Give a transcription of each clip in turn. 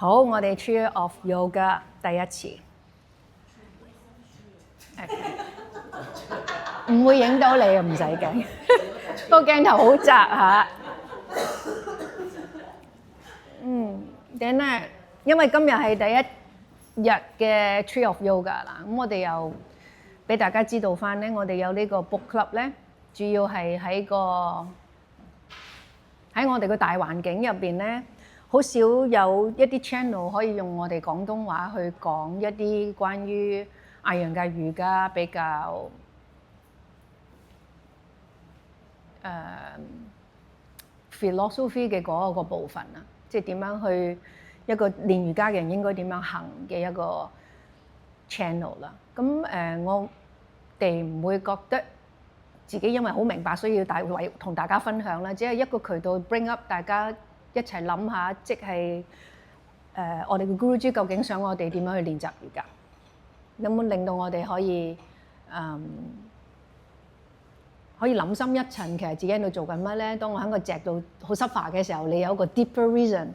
好，我哋 Tree of Yoga 第一次，唔會影到你，唔使驚，個鏡頭好窄嚇。咁咧，因為今日係第一日嘅 Tree of Yoga 啦，咁我哋又俾大家知道翻咧，我哋有呢個 book club 咧，主要係喺我哋個大環境入邊咧。好少有一啲 channel 可以用我哋廣東話去講一啲關於艾揚格瑜伽比較philosophy 嘅嗰個部分啊，即係點樣去一個練瑜伽嘅人應該點樣行嘅一個 channel 啦。咁我哋唔會覺得自己因為好明白，所以要同大家分享啦，只係一個渠道 bring up 大家。一齊諗下，即係我哋嘅 Guruji 究竟想我哋點樣去練習瑜伽，有冇令到我哋可以諗深一層，其實自己喺度做緊乜咧？當我喺個脊度好濕化嘅時候，你有一個 deeper reason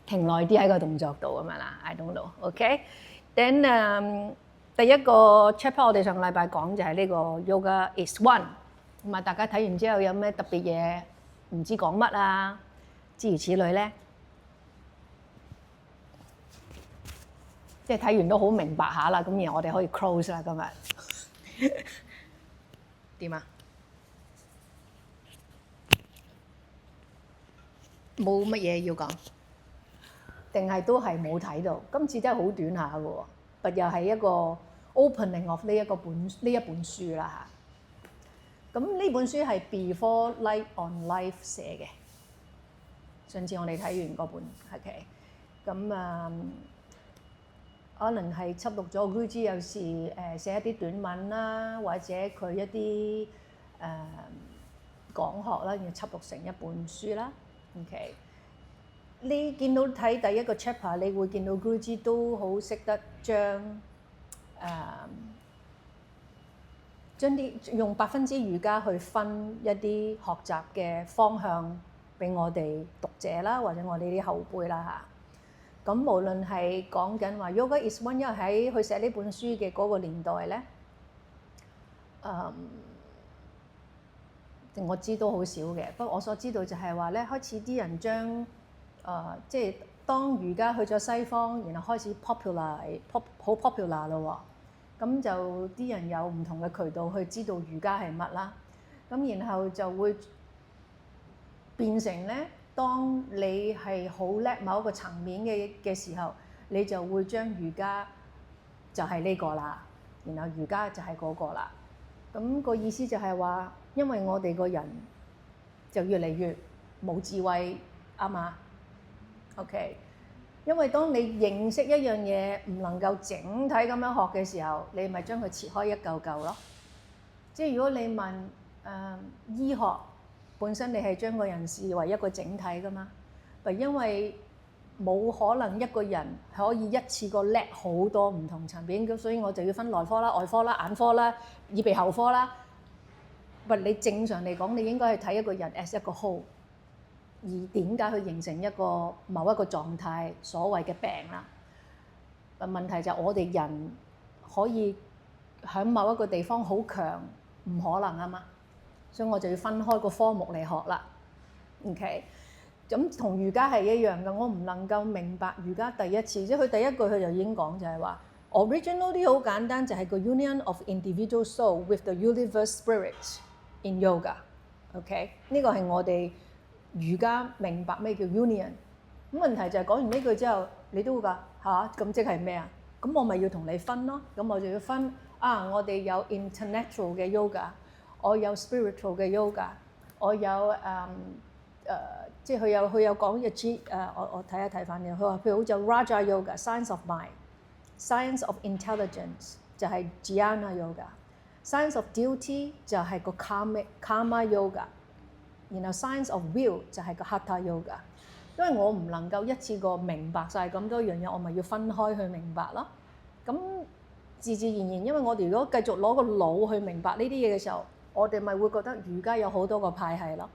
停耐啲喺個動作度咁樣啦。I don't know，OK？Then 第一個 chapter 我哋上個禮拜講就係呢個 Yoga is one，咁啊大家睇完之後有咩特別嘢唔知講乜啊？諸如此類咧，即係睇完都好明白下啦。咁然後我哋可以 close 啦，今日點啊？冇乜嘢要講，定係都係冇睇到？今次真係好短下嘅喎，但又係一個 opening of 呢一本書啦嚇。咁呢本書係 Before Light on Life 寫嘅。上次我哋睇完嗰本 OK， 咁可能係輯錄咗 Guruji 有時寫一啲短文啦，或者佢一啲講學啦，然後輯錄成一本書啦。OK， 你見到睇第一個 chapter， 你會見到 Guruji 都好識得將啲用8分之瑜伽去分一啲學習嘅方向。俾我哋讀者啦，或者我哋啲後輩啦嚇。咁無論係講緊話 Yoga is one， 因為喺佢寫呢本書嘅嗰個年代咧，我知都好少嘅。不過我所知道就係話咧，開始啲人將即係當瑜伽去咗西方，然後開始好 popular 咯喎。咁就啲人有唔同嘅渠道去知道瑜伽係乜啦。咁然後就會變成咧，當你係好叻某一個層面嘅時候，你就會將瑜伽就係呢個啦，然後瑜伽就係嗰個啦。咁個意思就係話，因為我哋個人就越嚟越冇智慧啊嘛。OK， 因為當你認識一樣嘢唔能夠整體咁樣學嘅時候，你咪將佢切開一嚿嚿咯。即係如果你問醫學。本身你係將個人視為一個整體噶嘛，因為冇可能一個人可以一次過叻好多唔同層面，咁所以我就要分內科啦、外科啦、眼科啦、耳鼻喉科啦。你正常嚟講，你應該係睇一個人 as 一個 whole， 而點解去形成一個某一個狀態，所謂嘅病啦？問題就係我哋人可以喺某一個地方好強，唔可能啊嘛。所以我就要分開個科目嚟學啦。OK， 咁同瑜伽係一樣嘅，我唔能夠明白瑜伽第一次，即係佢第一句佢就已經講就係話 originally 好簡單，就係個 union of individual soul with the universe spirit in yoga。OK， 呢個係我哋瑜伽明白咩叫 union。咁問題就係講完呢句之後，你都會㗎嚇，咁即係咩啊？咁我咪要同你分咯。咁我就要分我哋有 intellectual 嘅 yoga。我有 spiritual 嘅 yoga， 我有即係佢有講嘅我睇翻嘅，佢話譬如好似 Raja Yoga、Science of Mind、Science of Intelligence 就係 Jnana Yoga，Science of Duty 就係個 Karma Yoga， 然後 Science of Will 就係個 Hatha Yoga。因為我唔能夠一次過明白晒咁多樣嘢，我咪要分開去明白咯。咁自然，因為我哋如果繼續攞個腦去明白呢啲嘢嘅時候，我哋咪會覺得瑜伽有好多個派系咯。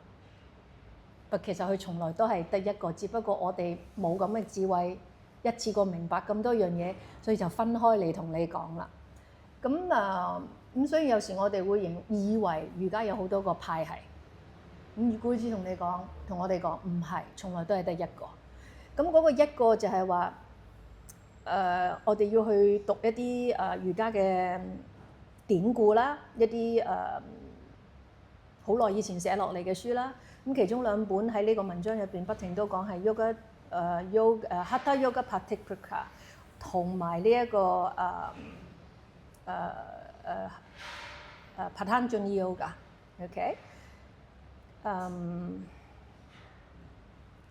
其實佢從來都係得一個，只不過我哋冇咁嘅智慧一次過明白咁多樣嘢，所以就分開嚟同你講啦。咁所以有時我哋會以為瑜伽有好多個派系。咁古之同我哋講唔係，從來都係得一個。咁嗰個一個就係話，我哋要去讀一啲瑜伽嘅典故啦，一啲好耐以前寫落嚟嘅書啦。咁其中兩本喺呢個文章入邊不停都講係 Hatha Yoga Praticpika 同埋呢一個Patanjali Yoga，OK？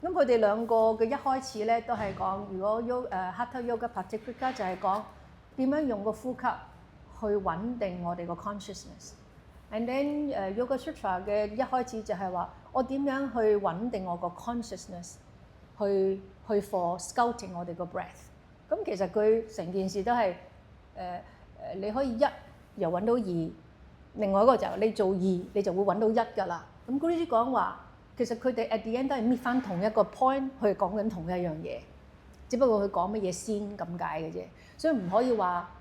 咁佢哋兩個嘅一開始咧都係講，如果Hatha Yoga Praticpika 就係講點樣用個呼吸去穩定我哋個 consciousness。And then Yoga Sutra 嘅一開始就係話，我點樣去穩定我個 consciousness， 去 for scouting 我哋個 breath。咁其實佢成件事都係你可以一又揾到二，另外一個就你做二你就會揾到一㗎啦。咁嗰啲講話，其實佢哋 at the end 都係搣翻同一個 point 去講緊同一樣嘢，只不過佢講乜嘢先咁解嘅啫。所以唔可以話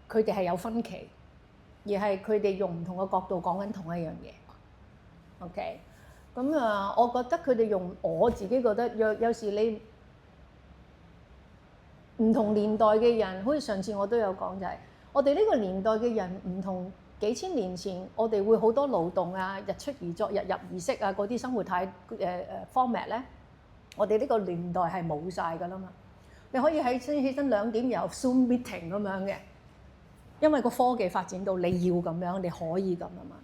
佢哋係有分歧，而係佢哋用唔同嘅角度講緊同一樣嘢。OK，咁我覺得佢哋用，我自己覺得有時你唔同年代嘅人，好似上次我都有講就係，我哋呢個年代嘅人唔同。幾千年前，我哋會好多勞動啊，日出而作，日入而息啊，嗰啲生活format 咧，我哋呢個年代係冇晒㗎啦嘛。你可以起身2點由 Zoom meeting 咁樣嘅，因為個科技發展到你要咁樣，你可以咁啊嘛。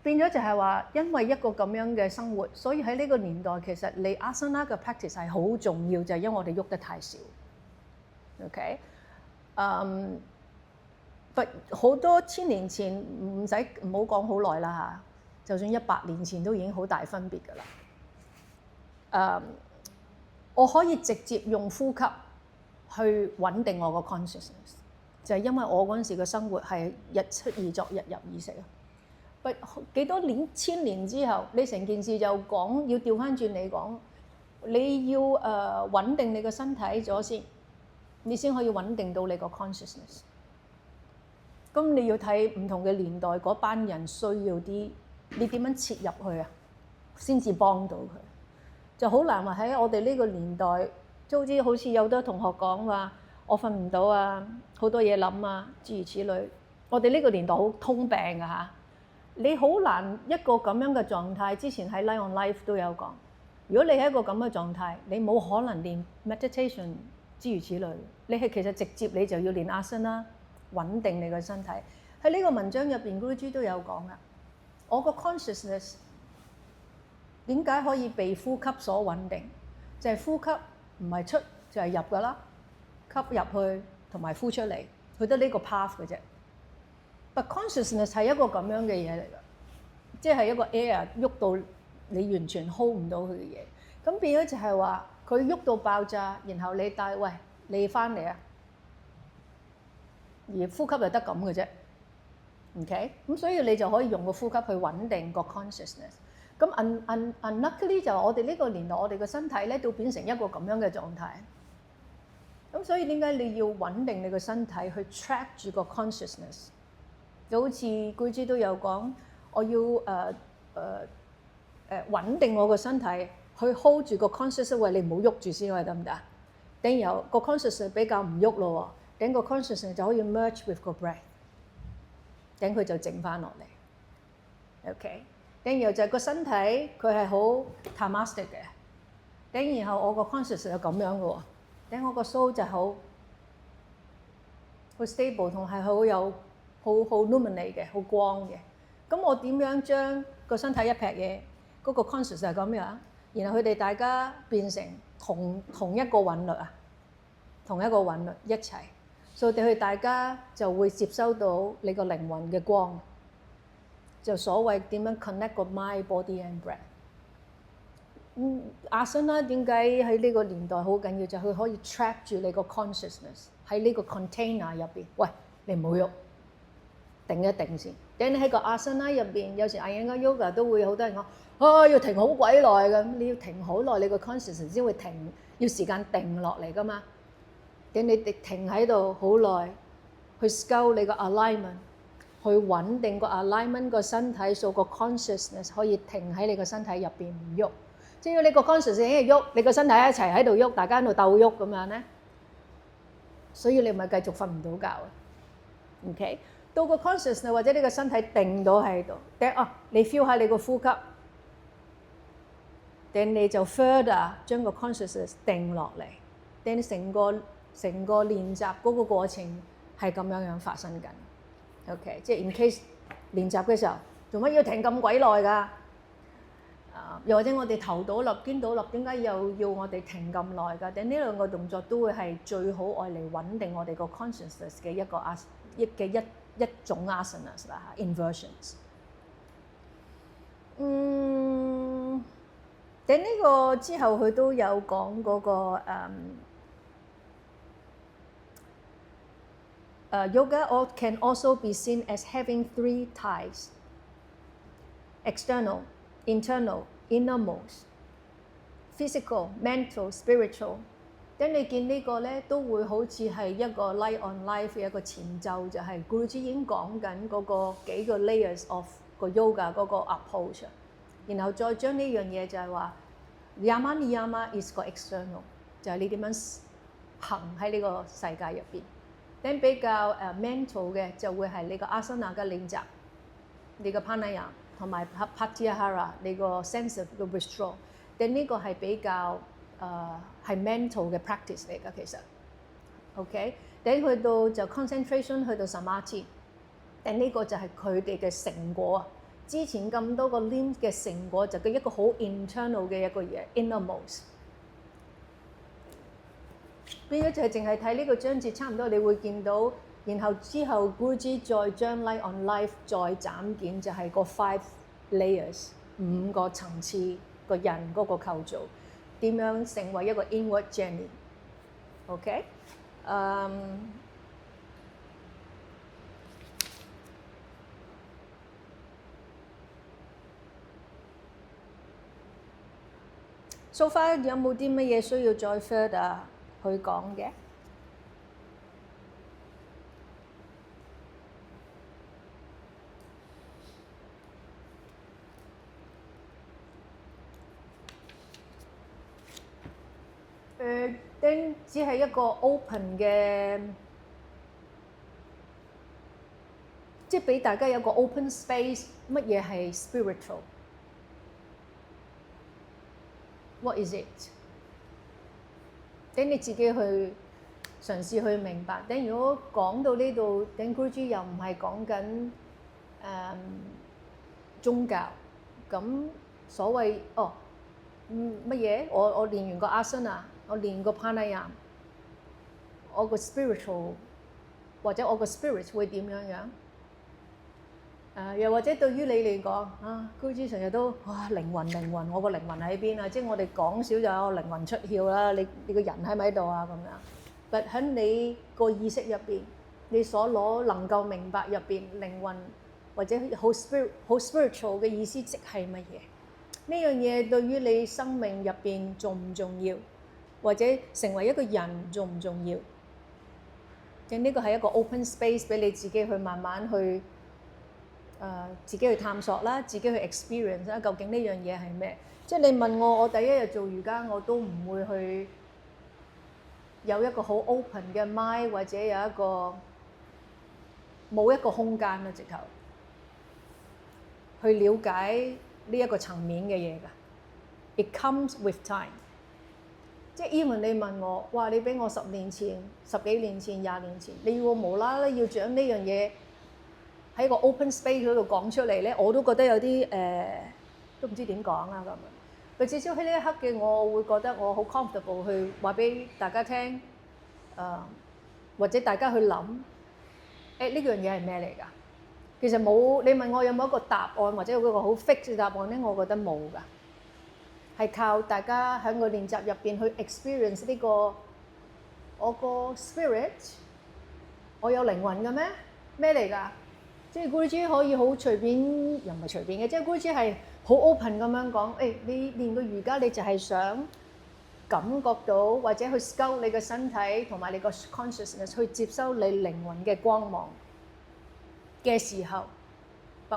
變咗就係話，因為一個咁樣嘅生活，所以喺呢個年代其實你 asana 嘅 practice 係好重要，就係因為我哋喐得太少。OK，好多千年前唔好講好耐啦嚇，就算100年前都已經好大分別㗎啦。我可以直接用呼吸去穩定我個 consciousness， 就係因為我嗰陣時嘅生活係日出而作，日入而息啊。幾多年千年之後，你成件事就講要調翻轉嚟講，你要穩定你個身體咗先，你先可以穩定到你個 consciousness。咁你要睇唔同嘅年代嗰班人需要啲，你點樣切入去啊，先至幫到佢。就好難話喺我哋呢個年代，即好似有好多同學講話，我瞓唔到啊，好多嘢諗啊，諸如此類。我哋呢個年代好通病㗎嚇，你好難一個咁樣嘅狀態。之前喺 Life on Life 都有講，如果你係一個咁嘅狀態，你冇可能練 meditation 諸如此類。你係其實直接你就要練 asana。穩定你個身體。喺呢個文章入邊 Guruji 都有講啦。我個 consciousness 點解可以被呼吸所穩定？就係呼吸唔係出就係入㗎啦，吸入去同埋呼出嚟，佢得呢個 path 嘅啫。But consciousness 係一個咁樣嘅嘢嚟㗎，即係一個 air 喐到你完全 hold 唔到佢嘅嘢。咁變咗就係話佢喐到爆炸，然後你帶喂你翻嚟啊！而呼吸就得咁嘅啫 ，OK？ 咁所以你就可以用個呼吸去穩定個 consciousness。咁 unluckily 就我哋呢個年代，我哋個身體咧都變成一個咁樣嘅狀態。咁所以點解你要穩定你個身體去 track 住個 consciousness？ 就好似Guruji都有講，我要穩定我個身體去 hold 住個 consciousness， 喂，你唔好喐住先，喂，得唔得？等然後個 consciousness 比較唔喐咯喎。等個 consciousness 就可以 merge with 個 breath， 等佢就靜翻落嚟。OK， 等然後就係個身體佢係好 tamastic 嘅，等然後我個 consciousness 就咁樣嘅喎，等我個 soul 就好 stable 同係好有好 luminate 嘅，好光嘅。咁我點樣將個身體一劈嘢，嗰個 consciousness 係咁樣，然後佢哋大家變成同一個韻律啊，同一個韻律一齊。所以佢大家就會接收到你個靈魂嘅光，就所謂點樣 connect 個 mind、body and breath。asana 點解喺呢個年代好緊要？就係佢可以 trap 住你個 consciousness 喺呢個 container 入邊。喂，你唔好喐，定一定先。等你喺個 asana 入邊，有時 Iyengar yoga 都會好多人講，要停好鬼耐㗎。你要停好耐，你個 consciousness 先會停。要時間定落嚟噶嘛。等你停喺度好耐，去 scout 你個 alignment， 去穩定個 alignment 個身體，數個 consciousness 可以停喺你個身體入邊唔喐。即係要你個 consciousness 喺度喐，你個身體一齊喺度喐，大家喺度鬥喐咁樣咧，所以你咪繼續瞓唔到覺啊。OK， 到個 consciousness 或者你個身體定到喺度，你 feel 下你個呼吸，等你就 further 將個 consciousness 定落嚟，等成個練習嗰個過程係咁樣發生緊。OK， 即係 in case 練習嘅時候，做乜要停咁鬼耐㗎？又或者我哋頭倒立、肩倒立，點解又要我哋停咁耐㗎？等呢兩個動作都會係最好愛嚟穩定我哋個 consciousness 嘅一種 asanas 啦 inversions。等呢個之後佢都有講嗰個yoga can also be seen as having three types: external, internal, innermost, physical, mental, spiritual。等你見呢個咧，都會好似係一個 light on life 嘅一個前奏，就係 Guruji 已經講緊嗰個幾個 layers of 個 yoga 嗰個 approach， 然後再將呢樣嘢就係話 Yama Niyama is 個 external， 就係你點樣行喺呢個世界入邊。等比較mental 嘅就會係你個 asana 嘅練習，你個 pranayama 同埋 pratyahara 你個 sense of 個 withdraw。等呢個係比較係 mental 嘅 practice 嚟㗎，其實 OK。等去到就 concentration， 去到 samadhi， 等呢個就係佢哋嘅成果啊。之前咁多個 limb 嘅成果就係一個好 internal 嘅一個嘢 innermost。變咗就係淨係睇呢個章節，差唔多你會見到，然後之後 Guruji 再將 light on life 再斬件，就係個 five layers 5個層次個人嗰個構造，點樣成為一個 inward journey。OK，so far 有冇啲乜嘢需要再 further 去講嘅？只係一個 open 嘅，即係俾大家有個 open space。乜嘢係 spiritual？What is it？ 等你自己去嘗試去明白。等如果講到呢度，等 Guruji 又唔係講緊宗教，咁所謂乜嘢？我練完個 asana， 我練個 pranayama， 我個 spiritual 或者我個 spirit 會點樣樣？又或者對於你嚟講Guruji成日都靈魂，我個靈魂喺邊啊？即係我哋講少就有靈魂出竅啦。你個人喺咪喺度啊？咁樣。但喺你個意識入邊，你所攞能夠明白入邊靈魂或者好 spiritual 嘅意思，即係乜嘢？呢樣嘢對於你生命入邊重唔重要，或者成為一個人重唔重要？咁呢個係一個 open space 俾你自己去慢慢去自己去探索啦，自己去 experience 啦。究竟呢樣嘢係咩？即係你問我第一日做瑜伽，我都唔會去有一個好 open 嘅 mind， 或者有一個冇一個空間啦，直頭去了解呢一個層面嘅嘢㗎。It comes with time。即係 even 你問我，哇！你俾我10年前、10幾年前、20年前，你要我無啦啦要將呢樣嘢喺個 open space 嗰度講出嚟咧，我都覺得有啲都唔知點講啦咁樣。但至少喺呢一刻嘅我會覺得我好 comfortable 去話俾大家聽，或者大家去諗，呢樣嘢係咩嚟㗎？其實冇，你問我有冇一個答案或者有一個好 fix 嘅答案咧，我覺得冇㗎。係靠大家喺個練習入邊去 experience 呢個我個 spirit， 我有靈魂嘅咩？咩嚟㗎？即係 Guruji 可以好隨便，又唔係隨便嘅，即係 Guruji 係好 open 咁樣講。你練個瑜伽，你就係想感覺到或者去 scout 你嘅身體同埋你個 consciousness 去接收你靈魂嘅光芒嘅時候，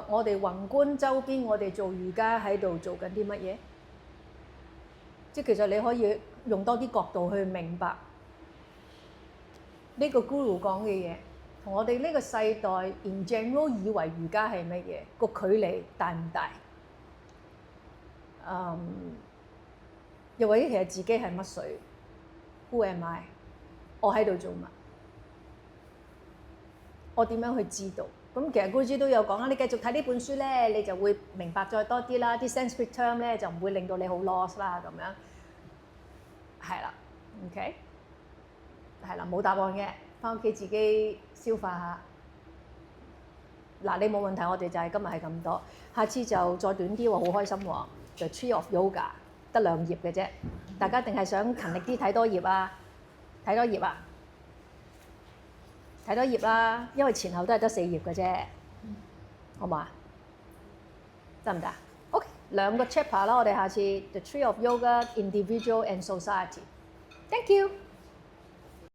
我哋宏觀周邊我哋做瑜伽喺度做緊啲乜嘢？即係其實你可以用多啲角度去明白呢個 Guru 講嘅嘢，同我哋呢個世代 in general 以為瑜伽係乜嘢，個距離大唔大？又或者其實自己係乜水 ？Who am I？ 我喺度做乜？我點樣去知道？咁其實 Guruji 都有講啦，你繼續睇呢本書咧，你就會明白再多啲啦。啲 Sanskrit term 咧就唔會令到你好 lost 啦，咁樣係啦 ，OK， 係啦，冇答案嘅，翻屋企自己消化下。嗱，你冇問題，我哋就係今日係咁多，下次就再短啲喎，好開心喎。The Tree of Yoga 得2頁嘅啫，大家定係想勤力啲睇多頁啊？睇多頁啊？睇多頁啦，因為前後都係得4頁嘅啫，好嘛？得唔得 ？OK， 2個 chapter 啦，我哋下次 The Tree of Yoga, Individual and Society。Thank you。